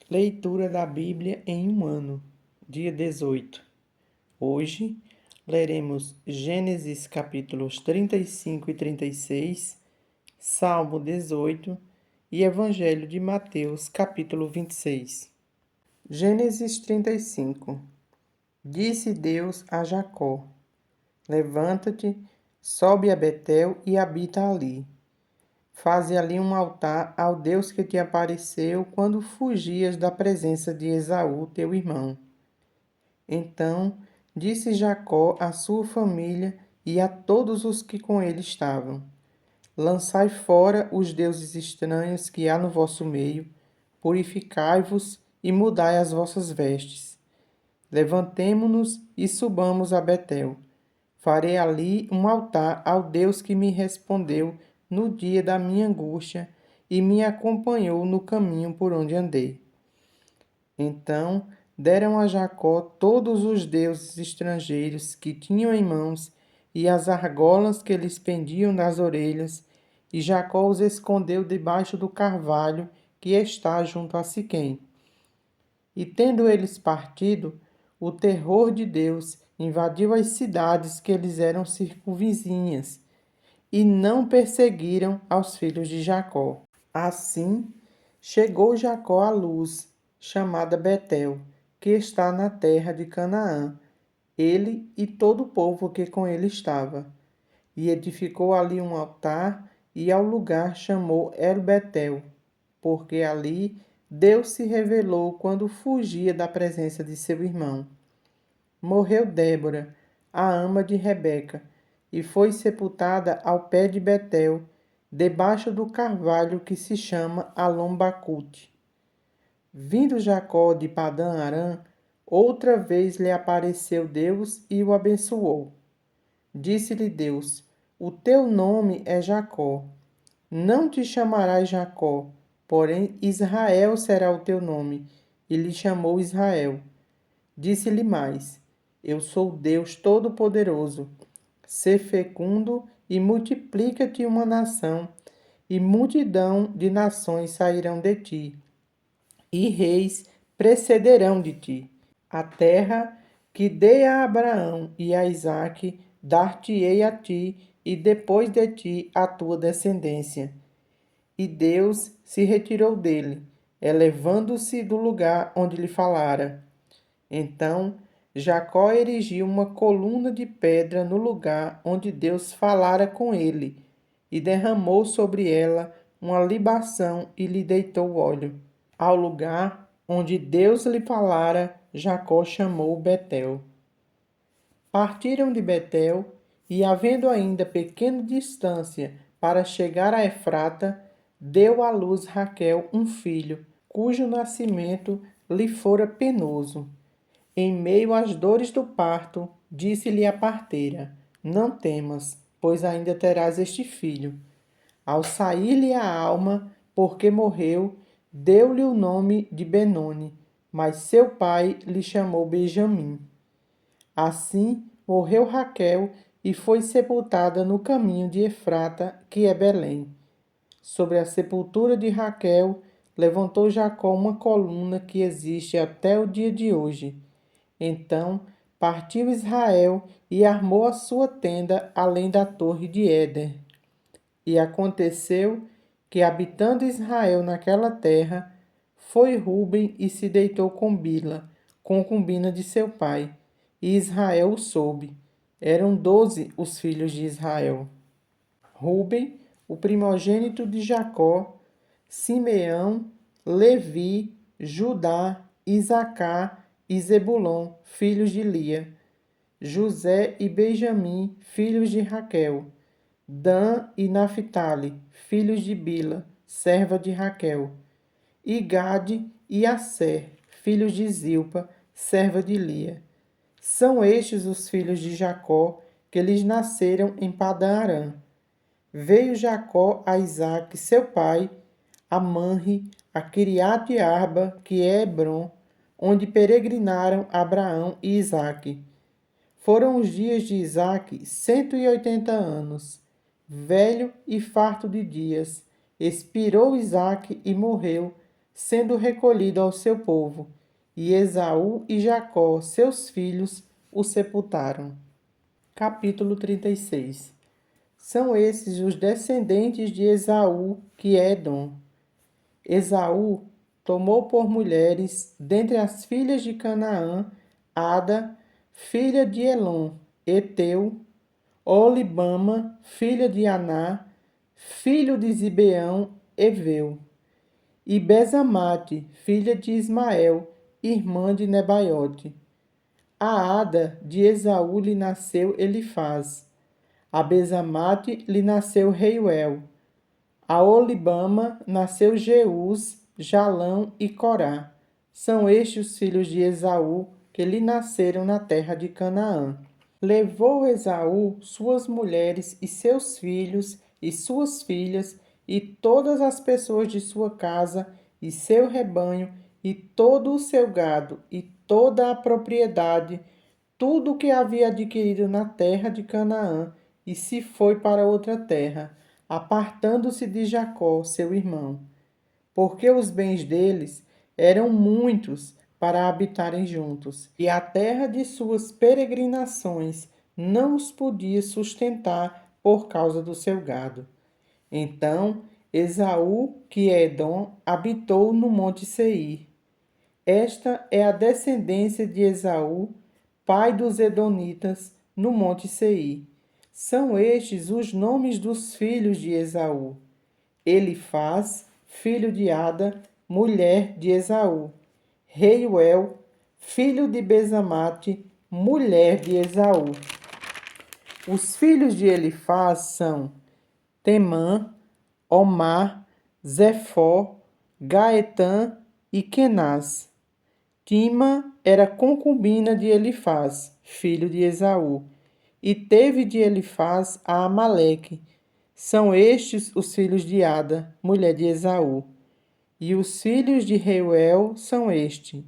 Leitura da Bíblia em um ano, dia 18. Hoje leremos Gênesis capítulos 35 e 36, Salmo 18 e Evangelho de Mateus capítulo 26. Gênesis 35. Disse Deus a Jacó: Levanta-te, sobe a Betel e habita ali. Faze ali um altar ao Deus que te apareceu quando fugias da presença de Esaú, teu irmão. Então disse Jacó à sua família e a todos os que com ele estavam: Lançai fora os deuses estranhos que há no vosso meio, purificai-vos e mudai as vossas vestes. Levantemo-nos e subamos a Betel. Farei ali um altar ao Deus que me respondeu no dia da minha angústia e me acompanhou no caminho por onde andei. Então deram a Jacó todos os deuses estrangeiros que tinham em mãos e as argolas que lhes pendiam das orelhas, e Jacó os escondeu debaixo do carvalho que está junto a Siquém. E tendo eles partido, o terror de Deus invadiu as cidades que lhes eram circunvizinhas, e não perseguiram aos filhos de Jacó. Assim, chegou Jacó à luz, chamada Betel, que está na terra de Canaã, ele e todo o povo que com ele estava. E edificou ali um altar, e ao lugar chamou El-Betel, porque ali Deus se revelou quando fugia da presença de seu irmão. Morreu Débora, a ama de Rebeca, e foi sepultada ao pé de Betel, debaixo do carvalho que se chama Alom-Bacute. Vindo Jacó de Padã-Arã, outra vez lhe apareceu Deus e o abençoou. Disse-lhe Deus: O teu nome é Jacó. Não te chamarás Jacó, porém Israel será o teu nome. E lhe chamou Israel. Disse-lhe mais: Eu sou Deus Todo-Poderoso. Sê fecundo e multiplica-te uma nação, e multidão de nações sairão de ti, e reis precederão de ti. A terra que dei a Abraão e a Isaque, dar-te-ei a ti, e depois de ti a tua descendência. E Deus se retirou dele, elevando-se do lugar onde lhe falara. Então Jacó erigiu uma coluna de pedra no lugar onde Deus falara com ele, e derramou sobre ela uma libação e lhe deitou óleo. Ao lugar onde Deus lhe falara, Jacó chamou Betel. Partiram de Betel, e havendo ainda pequena distância para chegar a Efrata, deu à luz Raquel um filho, cujo nascimento lhe fora penoso. Em meio às dores do parto, disse-lhe a parteira: Não temas, pois ainda terás este filho. Ao sair-lhe a alma, porque morreu, deu-lhe o nome de Benoni, mas seu pai lhe chamou Benjamim. Assim morreu Raquel e foi sepultada no caminho de Efrata, que é Belém. Sobre a sepultura de Raquel, levantou Jacó uma coluna que existe até o dia de hoje. Então partiu Israel e armou a sua tenda além da torre de Éder. E aconteceu que, habitando Israel naquela terra, foi Ruben e se deitou com Bila, concubina de seu pai, e Israel o soube. Eram 12 os filhos de Israel. Ruben, o primogênito de Jacó, Simeão, Levi, Judá, Isacar e Zebulon, filhos de Lia, José e Benjamim, filhos de Raquel, Dan e Naphtali, filhos de Bila, serva de Raquel, e Gade e Asser, filhos de Zilpa, serva de Lia. São estes os filhos de Jacó, que lhes nasceram em Padã-Arã. Veio Jacó a Isaque, seu pai, a Manre, a Quiriate-Arba, que é Hebrom, onde peregrinaram Abraão e Isaque. Foram os dias de Isaque 180 anos. Velho e farto de dias, expirou Isaque e morreu, sendo recolhido ao seu povo, e Esaú e Jacó, seus filhos, o sepultaram. Capítulo 36. São esses os descendentes de Esaú, que é Edom. Esaú tomou por mulheres, dentre as filhas de Canaã, Ada, filha de Elon, Eteu, Olibama, filha de Aná, filho de Zibeão, Eveu, e Bezamate, filha de Ismael, irmã de Nebaiote. A Ada de Esaú lhe nasceu Elifaz. A Bezamate lhe nasceu Reuel. A Olibama nasceu Jeús, Jalão e Corá. São estes os filhos de Esaú que lhe nasceram na terra de Canaã. Levou Esaú suas mulheres e seus filhos e suas filhas e todas as pessoas de sua casa e seu rebanho e todo o seu gado e toda a propriedade, tudo o que havia adquirido na terra de Canaã, e se foi para outra terra, apartando-se de Jacó, seu irmão, porque os bens deles eram muitos para habitarem juntos, e a terra de suas peregrinações não os podia sustentar por causa do seu gado. Então Esaú, que é Edom, habitou no monte Seir. Esta é a descendência de Esaú, pai dos Edonitas, no monte Seir. São estes os nomes dos filhos de Esaú: Elifaz, filho de Ada, mulher de Esaú; Reuel, filho de Bezamate, mulher de Esaú. Os filhos de Elifaz são Temã, Omar, Zefó, Gaetã e Kenaz. Tima era concubina de Elifaz, filho de Esaú, e teve de Elifaz a Amaleque. São estes os filhos de Ada, mulher de Esaú. E os filhos de Reuel são estes: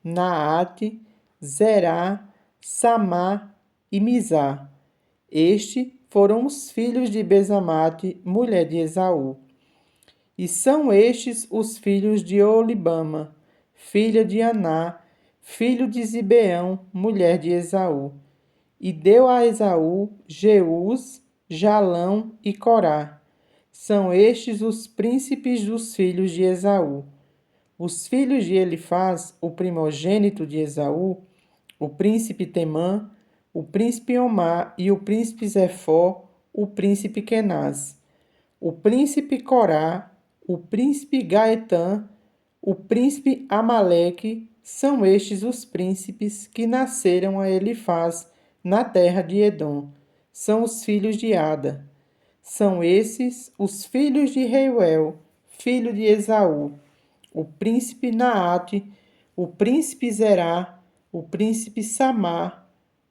Naate, Zerá, Samá e Mizá. Estes foram os filhos de Bezamate, mulher de Esaú. E são estes os filhos de Olibama, filha de Aná, filho de Zibeão, mulher de Esaú. E deu a Esaú Jeús, Jalão e Corá. São estes os príncipes dos filhos de Esaú. Os filhos de Elifaz, o primogênito de Esaú, o príncipe Temã, o príncipe Omar e o príncipe Zefó, o príncipe Kenaz, o príncipe Corá, o príncipe Gaetã, o príncipe Amaleque. São estes os príncipes que nasceram a Elifaz na terra de Edom. São os filhos de Ada. São esses os filhos de Reuel, filho de Esaú: o príncipe Naate, o príncipe Zerá, o príncipe Samar,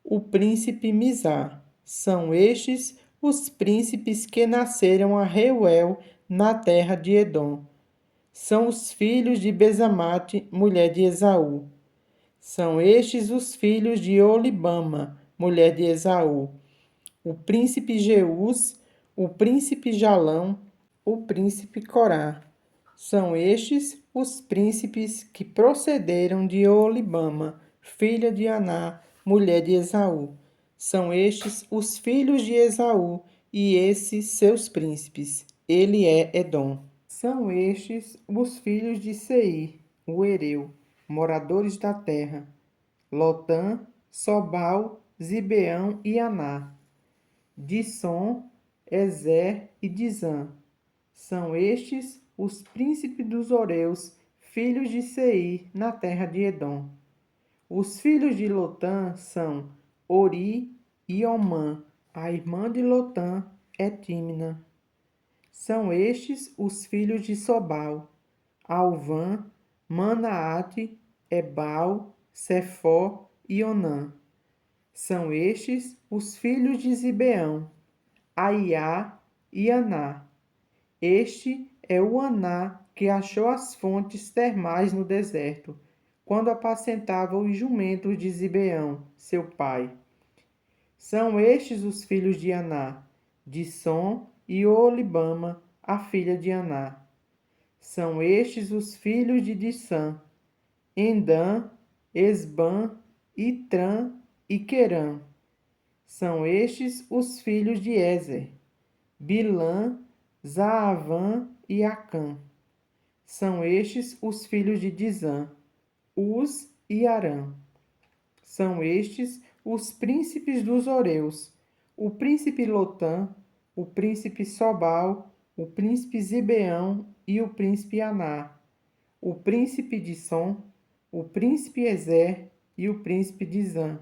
o príncipe Mizá. São estes os príncipes que nasceram a Reuel na terra de Edom. São os filhos de Bezamate, mulher de Esaú. São estes os filhos de Olibama, mulher de Esaú: o príncipe Jeús, o príncipe Jalão, o príncipe Corá. São estes os príncipes que procederam de Olibama, filha de Aná, mulher de Esaú. São estes os filhos de Esaú, e esses seus príncipes. Ele é Edom. São estes os filhos de Seir, o hereu, moradores da terra: Lotã, Sobal, Zibeão e Aná. Dissom, Ezer e Dizã. São estes os príncipes dos Horeus, filhos de Seir, na terra de Edom. Os filhos de Lotã são Ori e Omã. A irmã de Lotã é Tímna. São estes os filhos de Sobal: Alvã, Manaate, Ebal, Cefó e Onã. São estes os filhos de Zibeão: Aiá e Aná. Este é o Aná que achou as fontes termais no deserto, quando apacentava os jumentos de Zibeão, seu pai. São estes os filhos de Aná: Dissom e Olibama, a filha de Aná. São estes os filhos de Dissã: Endã, Esbã, Itrã e Querã. São estes os filhos de Ezer: Bilã, Zaavã e Acã. São estes os filhos de Dizã: Uz e Arã. São estes os príncipes dos Horeus: o príncipe Lotã, o príncipe Sobal, o príncipe Zibeão e o príncipe Aná, o príncipe Dissom, o príncipe Ezer e o príncipe Dizã.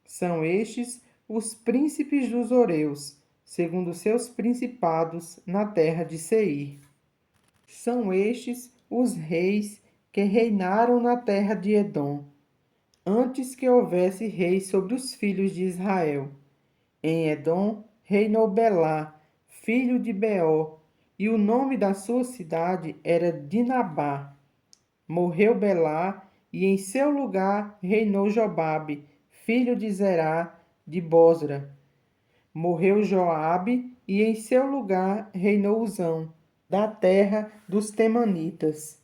São estes os príncipes dos Horeus, segundo seus principados na terra de Seir. São estes os reis que reinaram na terra de Edom, antes que houvesse rei sobre os filhos de Israel. Em Edom reinou Belá, filho de Beor, e o nome da sua cidade era Dinabá. Morreu Belá, e em seu lugar reinou Jobabe, filho de Zerá, de Bosra. Morreu Joabe, e em seu lugar reinou Uzão, da terra dos Temanitas.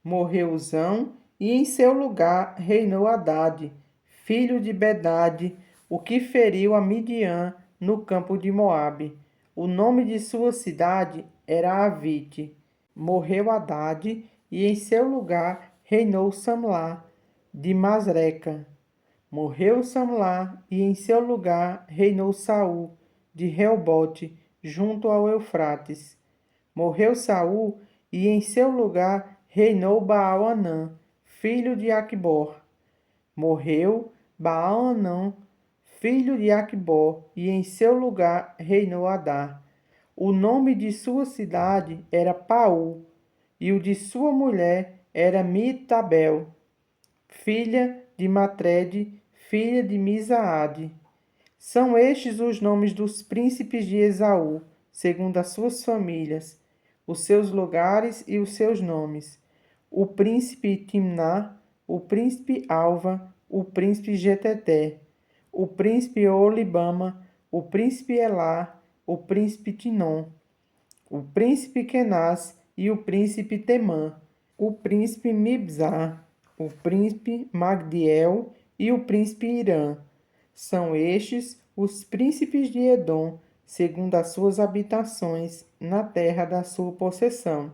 Morreu Uzão, e em seu lugar reinou Hadade, filho de Bedade, o que feriu a Midian no campo de Moabe. O nome de sua cidade era Avite. Morreu Hadade, e em seu lugar reinou Samlá, de Masreca. Morreu Samlá, e em seu lugar reinou Saul, de Reobote, junto ao Eufrates. Morreu Saul, e em seu lugar reinou Baal-Anã, filho de Aqubor. Morreu Baal-Anã, filho de Aqubor, e em seu lugar reinou Adá. O nome de sua cidade era Paú, e o de sua mulher era Mitabel, filha de Matrede, filha de Misaade. São estes os nomes dos príncipes de Esaú, segundo as suas famílias, os seus lugares e os seus nomes: o príncipe Timná, o príncipe Alva, o príncipe Jeteté, o príncipe Olibama, o príncipe Elá, o príncipe Tinom, o príncipe Kenaz e o príncipe Temã, o príncipe Mibzar, o príncipe Magdiel e o príncipe Irã. São estes os príncipes de Edom, segundo as suas habitações, na terra da sua possessão.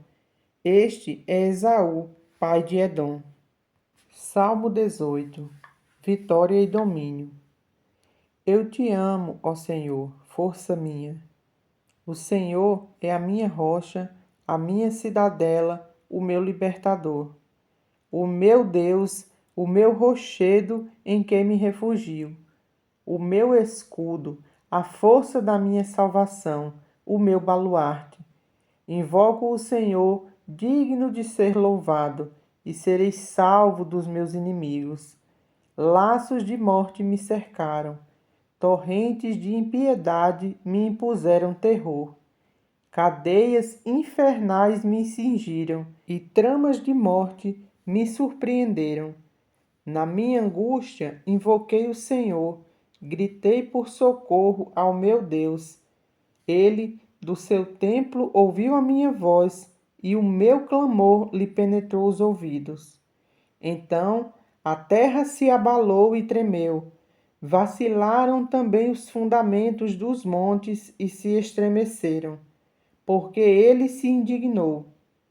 Este é Esaú, pai de Edom. Salmo 18. Vitória e domínio. Eu te amo, ó Senhor, força minha. O Senhor é a minha rocha, a minha cidadela, o meu libertador. O meu Deus, o meu rochedo em quem me refugio. O meu escudo, a força da minha salvação, o meu baluarte. Invoco o Senhor, digno de ser louvado, e serei salvo dos meus inimigos. Laços de morte me cercaram, torrentes de impiedade me impuseram terror. Cadeias infernais me cingiram, e tramas de morte me surpreenderam. Na minha angústia, invoquei o Senhor, gritei por socorro ao meu Deus. Ele, do seu templo, ouviu a minha voz, e o meu clamor lhe penetrou os ouvidos. Então a terra se abalou e tremeu. Vacilaram também os fundamentos dos montes e se estremeceram, porque ele se indignou.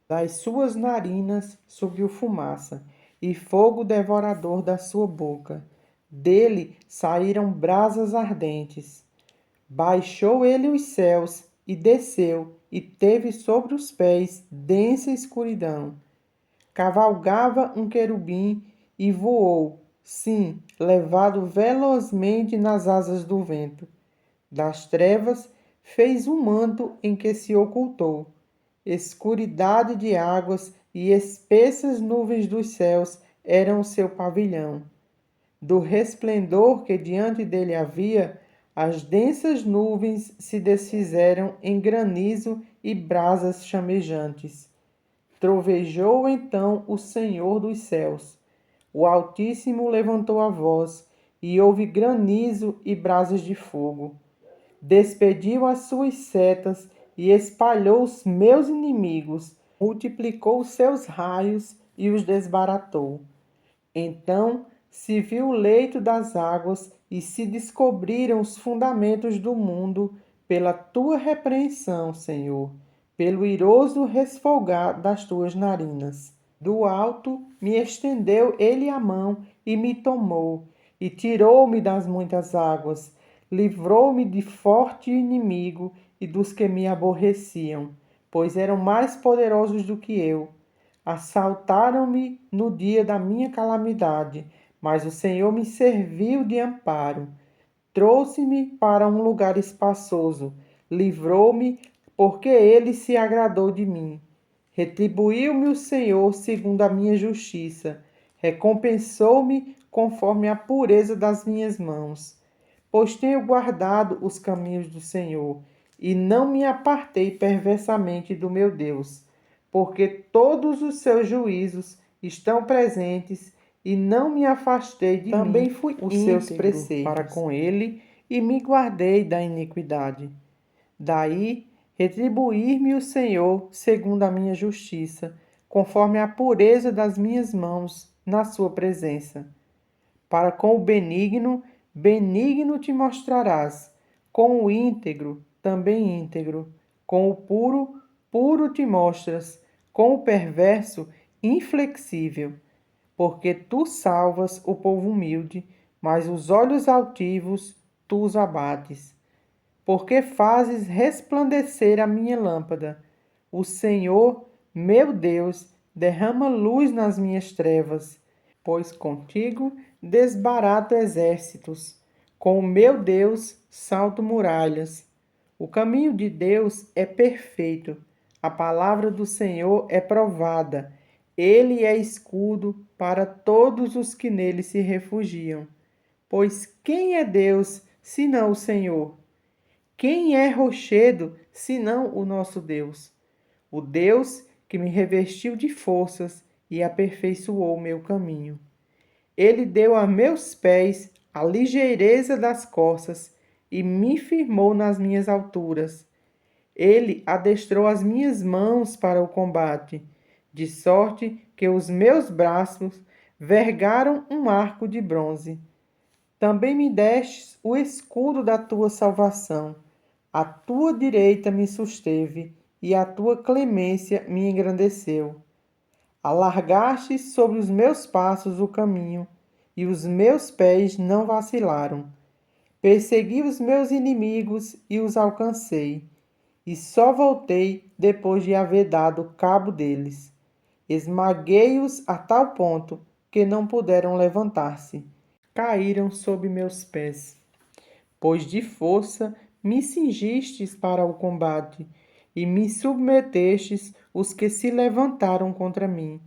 Das suas narinas subiu fumaça, e fogo devorador da sua boca. Dele saíram brasas ardentes. Baixou ele os céus e desceu, e teve sobre os pés densa escuridão. Cavalgava um querubim e voou, sim, levado velozmente nas asas do vento. Das trevas fez um manto em que se ocultou. Escuridade de águas e espessas nuvens dos céus eram o seu pavilhão. Do resplendor que diante dele havia, as densas nuvens se desfizeram em granizo e brasas chamejantes. Trovejou então o Senhor dos céus. O Altíssimo levantou a voz, e houve granizo e brasas de fogo. Despediu as suas setas e espalhou os meus inimigos. multiplicou os seus raios e os desbaratou. Então se viu o leito das águas e se descobriram os fundamentos do mundo pela tua repreensão, Senhor, pelo iroso resfolgar das tuas narinas. Do alto me estendeu ele a mão e me tomou, e tirou-me das muitas águas, livrou-me de forte inimigo e dos que me aborreciam, pois eram mais poderosos do que eu. Assaltaram-me no dia da minha calamidade, mas o Senhor me serviu de amparo. Trouxe-me para um lugar espaçoso, livrou-me, porque ele se agradou de mim. Retribuiu-me o Senhor segundo a minha justiça, recompensou-me conforme a pureza das minhas mãos. Pois tenho guardado os caminhos do Senhor, e não me apartei perversamente do meu Deus, porque todos os seus juízos estão presentes, e não me afastei de Também mim fui os seus preceitos para com ele, e me guardei da iniquidade. Daí retribuir-me o Senhor segundo a minha justiça, conforme a pureza das minhas mãos na sua presença. Para com o benigno, benigno te mostrarás, com o íntegro, também íntegro, com o puro, puro te mostras, com o perverso, inflexível, porque tu salvas o povo humilde, mas os olhos altivos tu os abates. Porque fazes resplandecer a minha lâmpada. O Senhor, meu Deus, derrama luz nas minhas trevas, pois contigo desbarato exércitos. Com o meu Deus salto muralhas. O caminho de Deus é perfeito. A palavra do Senhor é provada. Ele é escudo para todos os que nele se refugiam. Pois quem é Deus senão o Senhor? Quem é rochedo, senão o nosso Deus? O Deus que me revestiu de forças e aperfeiçoou meu caminho. Ele deu a meus pés a ligeireza das corças e me firmou nas minhas alturas. Ele adestrou as minhas mãos para o combate, de sorte que os meus braços vergaram um arco de bronze. Também me destes o escudo da tua salvação. A tua direita me susteve, e a tua clemência me engrandeceu. Alargaste sobre os meus passos o caminho, e os meus pés não vacilaram. Persegui os meus inimigos e os alcancei, e só voltei depois de haver dado cabo deles. Esmaguei-os a tal ponto que não puderam levantar-se. Caíram sob meus pés. Pois de força me cingistes para o combate, e me submetestes os que se levantaram contra mim.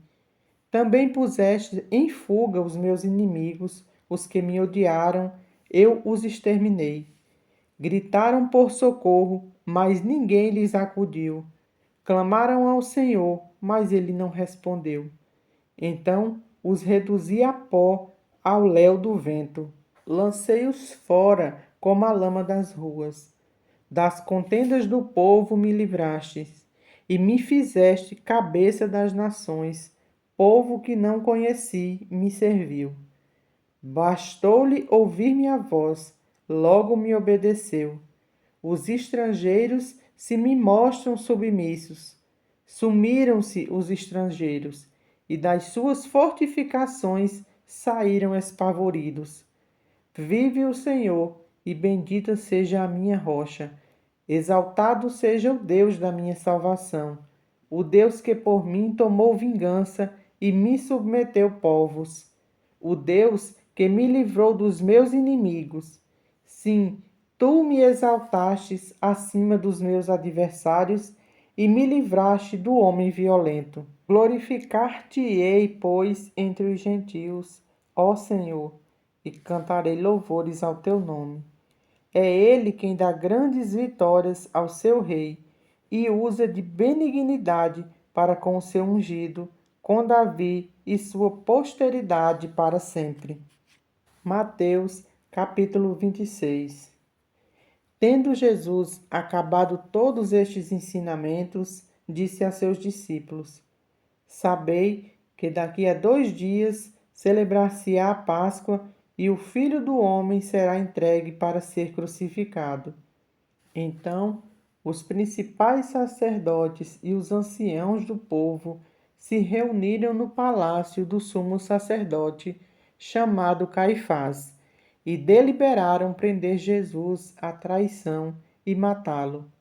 Também puseste em fuga os meus inimigos, os que me odiaram, eu os exterminei. Gritaram por socorro, mas ninguém lhes acudiu. Clamaram ao Senhor, mas ele não respondeu. Então os reduzi a pó ao léu do vento. Lancei-os fora como a lama das ruas. Das contendas do povo me livrastes, e me fizeste cabeça das nações. Povo que não conheci me serviu. Bastou-lhe ouvir minha voz, logo me obedeceu. Os estrangeiros se me mostram submissos. Sumiram-se os estrangeiros, e das suas fortificações saíram espavoridos. Vive o Senhor, e bendita seja a minha rocha. Exaltado seja o Deus da minha salvação, o Deus que por mim tomou vingança e me submeteu povos, o Deus que me livrou dos meus inimigos. Sim, tu me exaltastes acima dos meus adversários e me livraste do homem violento. Glorificar-te-ei, pois, entre os gentios, ó Senhor, e cantarei louvores ao teu nome. É ele quem dá grandes vitórias ao seu rei e usa de benignidade para com o seu ungido, com Davi e sua posteridade para sempre. Mateus, capítulo 26. Tendo Jesus acabado todos estes ensinamentos, disse a seus discípulos: Sabei que daqui a 2 dias celebrar-se-á a Páscoa e o Filho do Homem será entregue para ser crucificado. Então, os principais sacerdotes e os anciãos do povo se reuniram no palácio do sumo sacerdote, chamado Caifás, e deliberaram prender Jesus à traição e matá-lo.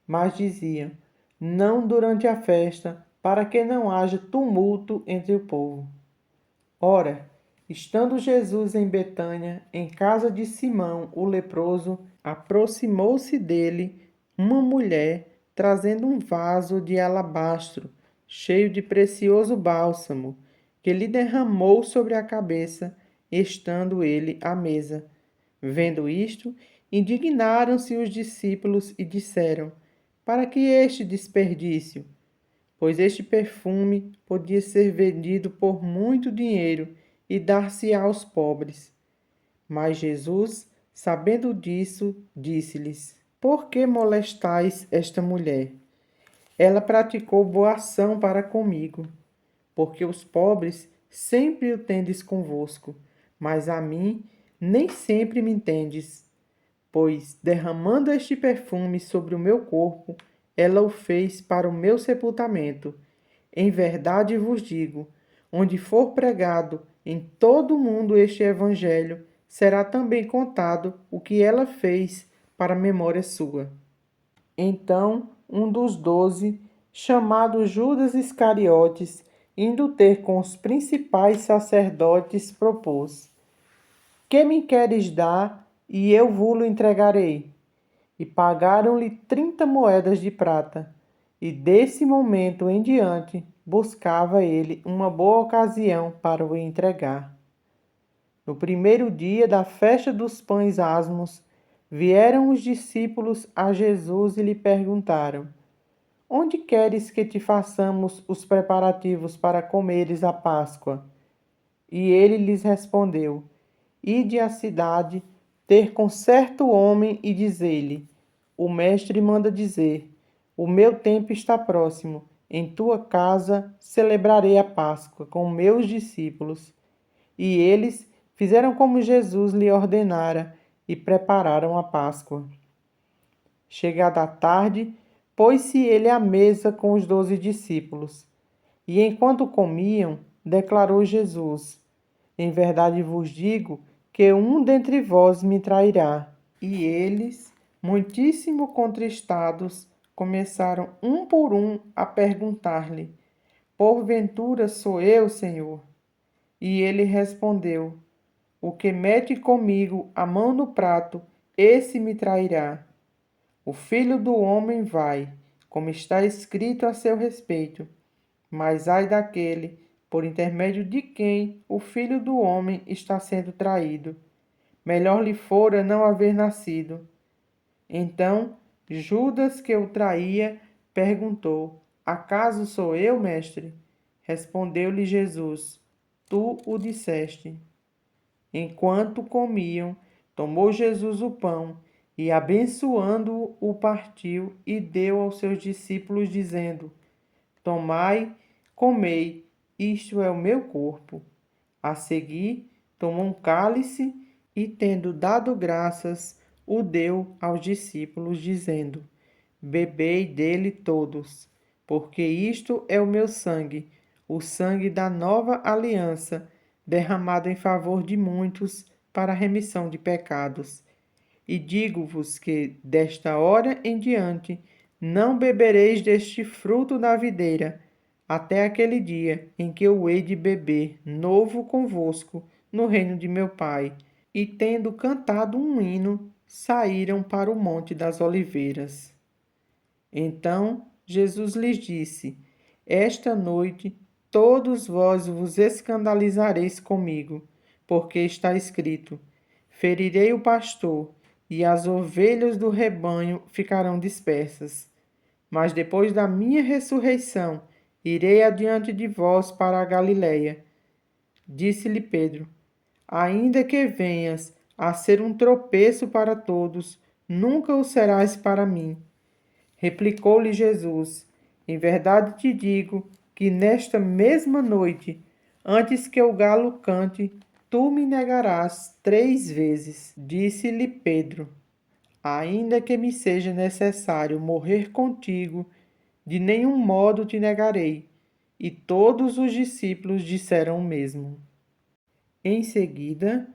Mas diziam: não durante a festa, para que não haja tumulto entre o povo. Ora, estando Jesus em Betânia, em casa de Simão, o leproso, aproximou-se dele uma mulher, trazendo um vaso de alabastro, cheio de precioso bálsamo, que lhe derramou sobre a cabeça, estando ele à mesa. Vendo isto, indignaram-se os discípulos e disseram: para que este desperdício? Pois este perfume podia ser vendido por muito dinheiro e dar-se aos pobres. Mas Jesus, sabendo disso, disse-lhes: por que molestais esta mulher? Ela praticou boa ação para comigo, porque os pobres sempre o tendes convosco, mas a mim nem sempre me tendes. Pois, derramando este perfume sobre o meu corpo, ela o fez para o meu sepultamento. Em verdade vos digo, onde for pregado em todo o mundo este evangelho, será também contado o que ela fez para a memória sua. Então, um dos 12, chamado Judas Iscariotes, indo ter com os principais sacerdotes, propôs: que me queres dar, e eu vo-lo entregarei? E pagaram-lhe 30 moedas de prata. E desse momento em diante, buscava ele uma boa ocasião para o entregar. No primeiro dia da festa dos pães asmos, vieram os discípulos a Jesus e lhe perguntaram: onde queres que te façamos os preparativos para comeres a Páscoa? E ele lhes respondeu: ide à cidade, ter com certo homem e dizer-lhe: o mestre manda dizer: o meu tempo está próximo. Em tua casa celebrarei a Páscoa com meus discípulos. E eles fizeram como Jesus lhe ordenara e prepararam a Páscoa. Chegada a tarde, pôs-se ele à mesa com os 12 discípulos. E enquanto comiam, declarou Jesus: em verdade vos digo que um dentre vós me trairá. E eles, muitíssimo contristados, começaram um por um a perguntar-lhe: porventura sou eu, Senhor? E ele respondeu: o que mete comigo a mão no prato, esse me trairá. O Filho do Homem vai, como está escrito a seu respeito. Mas ai daquele, por intermédio de quem o Filho do Homem está sendo traído. Melhor lhe fora não haver nascido. Então, Judas, que o traía, perguntou: acaso sou eu, mestre? Respondeu-lhe Jesus: tu o disseste. Enquanto comiam, tomou Jesus o pão e, abençoando-o, o partiu e deu aos seus discípulos, dizendo: tomai, comei, isto é o meu corpo. A seguir, tomou um cálice e, tendo dado graças, o deu aos discípulos, dizendo: bebei dele todos, porque isto é o meu sangue, o sangue da nova aliança, derramado em favor de muitos para a remissão de pecados. E digo-vos que, desta hora em diante, não bebereis deste fruto da videira, até aquele dia em que eu hei de beber novo convosco no reino de meu Pai. E tendo cantado um hino, saíram para o Monte das Oliveiras. Então Jesus lhes disse: esta noite todos vós vos escandalizareis comigo, porque está escrito: ferirei o pastor, e as ovelhas do rebanho ficarão dispersas. Mas depois da minha ressurreição, irei adiante de vós para a Galiléia. Disse-lhe Pedro: ainda que venhas a ser um tropeço para todos, nunca o serás para mim. Replicou-lhe Jesus: Em verdade te digo que nesta mesma noite, antes que o galo cante, tu me negarás 3 vezes. Disse-lhe Pedro: ainda que me seja necessário morrer contigo, de nenhum modo te negarei. E todos os discípulos disseram o mesmo. Em seguida,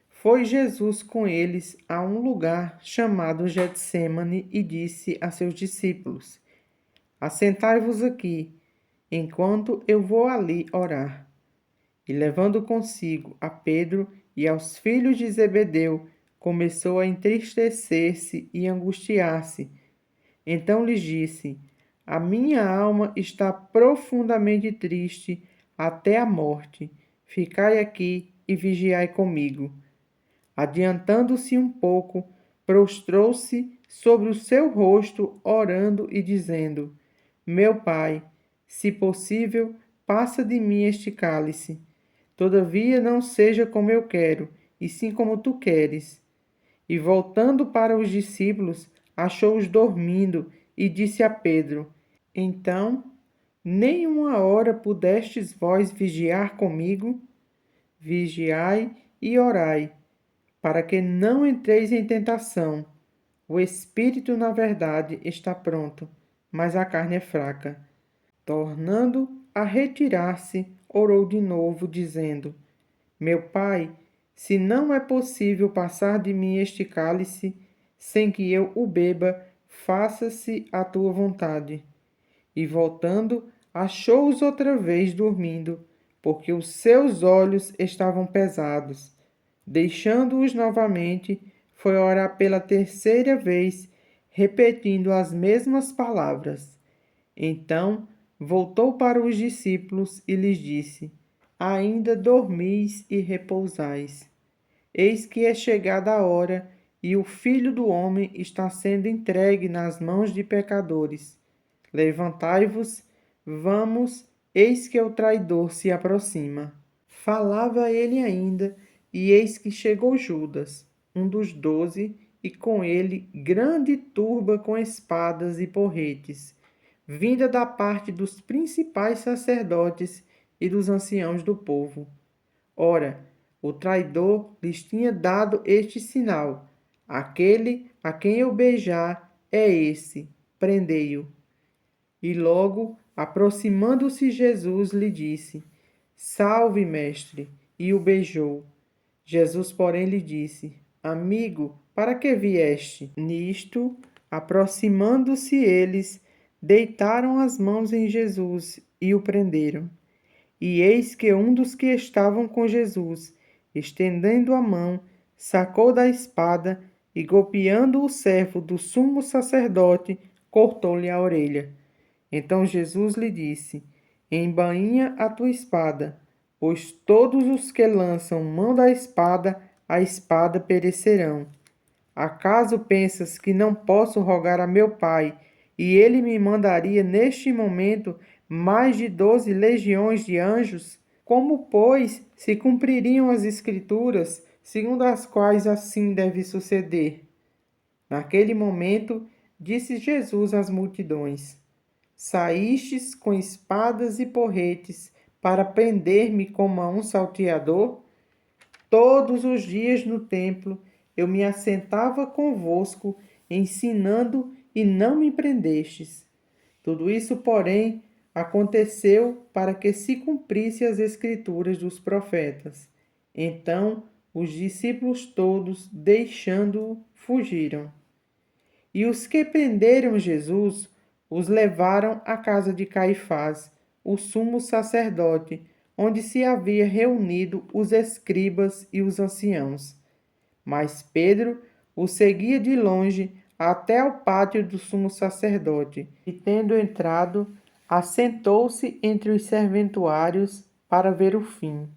foi Jesus com eles a um lugar chamado Getsêmani e disse a seus discípulos: assentai-vos aqui, enquanto eu vou ali orar. E levando consigo a Pedro e aos filhos de Zebedeu, começou a entristecer-se e angustiar-se. Então lhes disse: a minha alma está profundamente triste até a morte. Ficai aqui e vigiai comigo. Adiantando-se um pouco, prostrou-se sobre o seu rosto, orando e dizendo: meu pai, se possível, passa de mim este cálice. Todavia não seja como eu quero, e sim como tu queres. E voltando para os discípulos, achou-os dormindo e disse a Pedro: então, nem uma hora pudestes vós vigiar comigo? Vigiai e orai, para que não entreis em tentação. O espírito, na verdade, está pronto, mas a carne é fraca. Tornando a retirar-se, orou de novo, dizendo: meu pai, se não é possível passar de mim este cálice, sem que eu o beba, faça-se a tua vontade. E voltando, achou-os outra vez dormindo, porque os seus olhos estavam pesados. Deixando-os novamente, foi orar pela terceira vez, repetindo as mesmas palavras. Então voltou para os discípulos e lhes disse: ainda dormis e repousais. Eis que é chegada a hora, e o Filho do homem está sendo entregue nas mãos de pecadores. Levantai-vos, vamos, eis que o traidor se aproxima. Falava ele ainda, e eis que chegou Judas, um dos 12, e com ele grande turba com espadas e porretes, vinda da parte dos principais sacerdotes e dos anciãos do povo. Ora, o traidor lhes tinha dado este sinal: aquele a quem eu beijar é esse, prendei-o. E logo, aproximando-se Jesus, lhe disse: salve, mestre, e o beijou. Jesus, porém, lhe disse: amigo, para que vieste? Nisto, aproximando-se eles, deitaram as mãos em Jesus e o prenderam. E eis que um dos que estavam com Jesus, estendendo a mão, sacou da espada e, golpeando o servo do sumo sacerdote, cortou-lhe a orelha. Então Jesus lhe disse: embainha a tua espada, pois todos os que lançam mão da espada, a espada perecerão. Acaso pensas que não posso rogar a meu Pai, e ele me mandaria neste momento mais de 12 legiões de anjos? Como, pois, se cumpririam as Escrituras, segundo as quais assim deve suceder? Naquele momento, disse Jesus às multidões: saístes com espadas e porretes para prender-me como a um salteador? Todos os dias no templo eu me assentava convosco, ensinando, e não me prendestes. Tudo isso, porém, aconteceu para que se cumprisse as escrituras dos profetas. Então os discípulos todos, deixando-o, fugiram. E os que prenderam Jesus os levaram à casa de Caifás, o sumo sacerdote, onde se havia reunido os escribas e os anciãos. Mas Pedro o seguia de longe até ao pátio do sumo sacerdote, e tendo entrado, assentou-se entre os serventuários para ver o fim.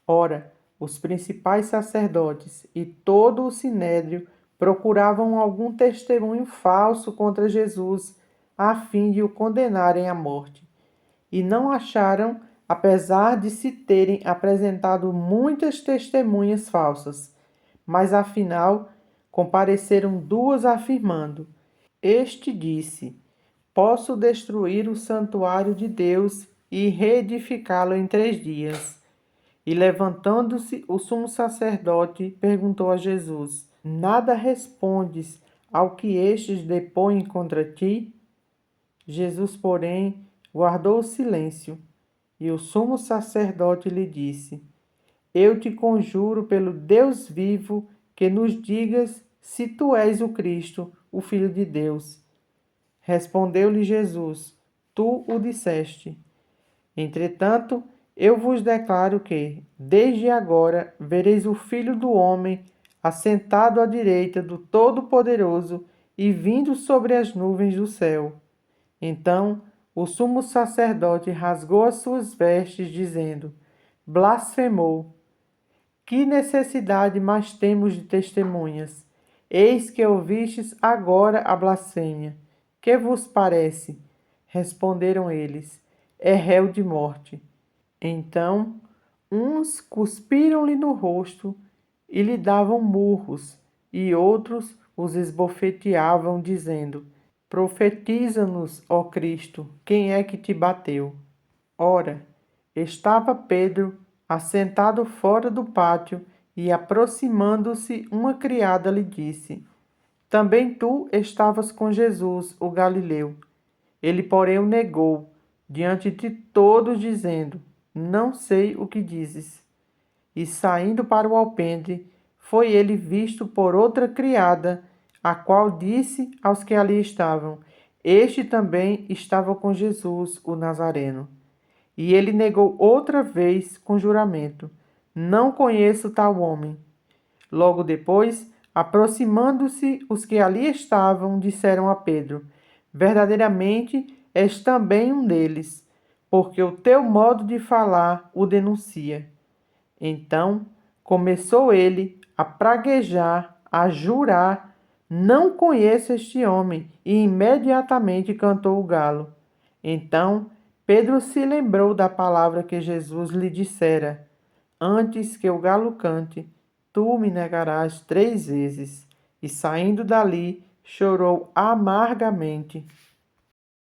Ora, os principais sacerdotes e todo o sinédrio procuravam algum testemunho falso contra Jesus, a fim de o condenarem à morte. E não acharam, apesar de se terem apresentado muitas testemunhas falsas. Mas afinal compareceram duas afirmando: este disse: posso destruir o santuário de Deus e reedificá-lo em 3 dias. E levantando-se o sumo sacerdote, perguntou a Jesus: Nada respondes ao que estes depõem contra ti? Jesus, porém, guardou o silêncio. E o sumo sacerdote lhe disse: Eu te conjuro pelo Deus vivo que nos digas se tu és o Cristo, o Filho de Deus. Respondeu-lhe Jesus: Tu o disseste. Entretanto, eu vos declaro que, desde agora, vereis o Filho do Homem assentado à direita do Todo-Poderoso e vindo sobre as nuvens do céu. Então, o sumo sacerdote rasgou as suas vestes, dizendo: Blasfemou! Que necessidade mais temos de testemunhas? Eis que ouvistes agora a blasfêmia. Que vos parece? Responderam eles: É réu de morte. Então, uns cuspiram-lhe no rosto e lhe davam murros, e outros os esbofeteavam, dizendo: Profetiza-nos, ó Cristo, quem é que te bateu? Ora, estava Pedro assentado fora do pátio e, aproximando-se, uma criada lhe disse: Também tu estavas com Jesus, o Galileu. Ele, porém, o negou diante de todos, dizendo: Não sei o que dizes. E saindo para o alpendre, foi ele visto por outra criada, a qual disse aos que ali estavam: Este também estava com Jesus, o Nazareno. E ele negou outra vez com juramento: Não conheço tal homem. Logo depois, aproximando-se os que ali estavam, disseram a Pedro: Verdadeiramente és também um deles, porque o teu modo de falar o denuncia. Então começou ele a praguejar, a jurar: Não conheço este homem, e imediatamente cantou o galo. Então Pedro se lembrou da palavra que Jesus lhe dissera: Antes que o galo cante, tu me negarás 3 vezes. E saindo dali, chorou amargamente.